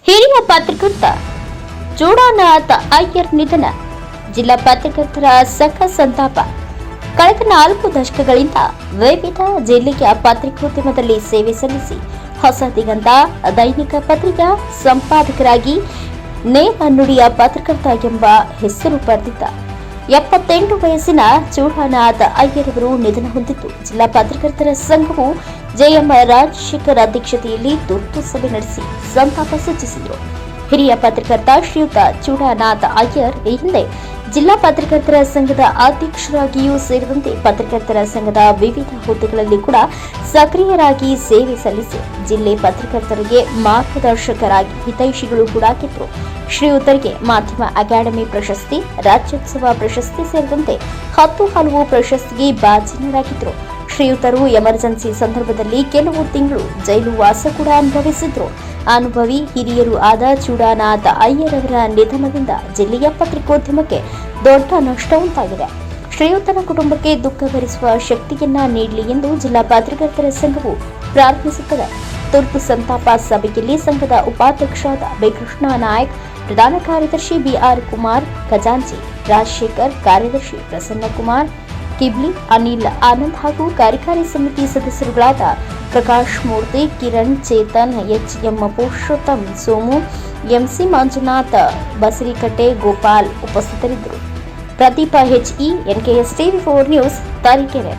ಹಿರಿಯ ಪತ್ರಕರ್ತ ಚೂಡಾನಾಥ ಅಯ್ಯರ್ ನಿಧನ. ಜಿಲ್ಲಾ ಪತ್ರಕರ್ತರ ಸಂಘ ಸಂತಾಪ. ಕಳೆದ 4 ದಶಕಗಳಿಂದ ವಿವಿಧ ಜಿಲ್ಲೆಯ ಪತ್ರಿಕೋದ್ಯಮದಲ್ಲಿ ಸೇವೆ ಸಲ್ಲಿಸಿ ಹೊಸ ದಿಗಂತ ದೈನಿಕ ಪತ್ರಿಕಾ ಸಂಪಾದಕರಾಗಿ ನೇರ ನುಡಿಯ ಪತ್ರಕರ್ತ ಎಂಬ ಹೆಸರು ಪಡೆದಿದ್ದ 78 ವಯಸ್ಸಿನ ಚೂಡಾನಾಥ ಅಯ್ಯರ್ ಅವರು ನಿಧನ ಹೊಂದಿದ್ದು, ಜಿಲ್ಲಾ ಪತ್ರಕರ್ತರ ಸಂಘವು ಜೆಎಂ ರಾಜಶೇಖರ್ ಅಧ್ಯಕ್ಷತೆಯಲ್ಲಿ ತುರ್ತು ಸಭೆ ನಡೆಸಿ ಸಂತಾಪ ಸೂಚಿಸಿದರು. ಹಿರಿಯ ಪತ್ರಕರ್ತ ಶ್ರೀಯುತ ಚೂಡಾನಾಥ ಅಯ್ಯರ್ ಈ ಹಿಂದೆ ಜಿಲ್ಲಾ ಪತ್ರಕರ್ತರ ಸಂಘದ ಅಧ್ಯಕ್ಷರಾಗಿಯೂ ಸೇರಿದಂತೆ ಪತ್ರಕರ್ತರ ಸಂಘದ ವಿವಿಧ ಹುದ್ದೆಗಳಲ್ಲಿ ಕೂಡ ಸಕ್ರಿಯರಾಗಿ ಸೇವೆ ಸಲ್ಲಿಸಿ ಜಿಲ್ಲೆ ಪತ್ರಕರ್ತರಿಗೆ ಮಾರ್ಗದರ್ಶಕರಾಗಿ ಹಿತೈಷಿಗಳು ಕೂಡ ಆಗಿದ್ದರು. ಶ್ರೀಯುತರಿಗೆ ಮಾಧ್ಯಮ ಅಕಾಡೆಮಿ ಪ್ರಶಸ್ತಿ, ರಾಜ್ಯೋತ್ಸವ ಪ್ರಶಸ್ತಿ ಸೇರಿದಂತೆ 10 ಹಲವು ಪ್ರಶಸ್ತಿಗೆ ಭಾಜನರಾಗಿದ್ದರು. ಶ್ರೀಯುತರು ಎಮರ್ಜೆನ್ಸಿ ಸಂದರ್ಭದಲ್ಲಿ ಕೆಲವು ತಿಂಗಳು ಜೈಲು ವಾಸ ಕೂಡ ಅನುಭವಿಸಿದ್ರು. ಅನುಭವಿ ಹಿರಿಯರು ಆದ ಚೂಡಾನಾಥ ಅಯ್ಯರ್ ಅವರ ನಿಧನದಿಂದ ಜಿಲ್ಲೆಯ ಪತ್ರಿಕೋದ್ಯಮಕ್ಕೆ ದೊಡ್ಡ ನಷ್ಟ ಉಂಟಾಗಿದೆ. ಶ್ರೀಯುತನ ಕುಟುಂಬಕ್ಕೆ ದುಃಖ ಭರಿಸುವ ಶಕ್ತಿಯನ್ನ ನೀಡಲಿ ಎಂದು ಜಿಲ್ಲಾ ಪತ್ರಕರ್ತರ ಸಂಘವು ಪ್ರಾರ್ಥಿಸುತ್ತದೆ. ತುರ್ತು ಸಂತಾಪ ಸಭೆಯಲ್ಲಿ ಸಂಘದ ಉಪಾಧ್ಯಕ್ಷರಾದ ಬಿ ಕೃಷ್ಣ ನಾಯಕ್, ಪ್ರಧಾನ ಕಾರ್ಯದರ್ಶಿ ಬಿಆರ್ ಕುಮಾರ್ ಖಜಾಂಚಿ, ರಾಜಶೇಖರ್, ಕಾರ್ಯದರ್ಶಿ ಪ್ರಸನ್ನಕುಮಾರ್ ಕಿಬ್ಲಿ, ಅನಿಲ್ ಆನಂದ್ ಹಾಗೂ ಕಾರ್ಯಕಾರಿ ಸಮಿತಿ ಸದಸ್ಯರುಗಳಾದ ಪ್ರಕಾಶ್ ಮೂರ್ತಿ, ಕಿರಣ್, ಚೇತನ್, ಎಚ್ಎಂ ಪುರುಷೋತ್ತಮ್, ಸೋಮು, ಎಂಸಿ ಮಂಜುನಾಥ್, ಬಸರಿಕಟ್ಟೆ ಗೋಪಾಲ್ ಉಪಸ್ಥಿತರಿದ್ದರು. Pradeep HE, NKS TV4 news, Tarikere.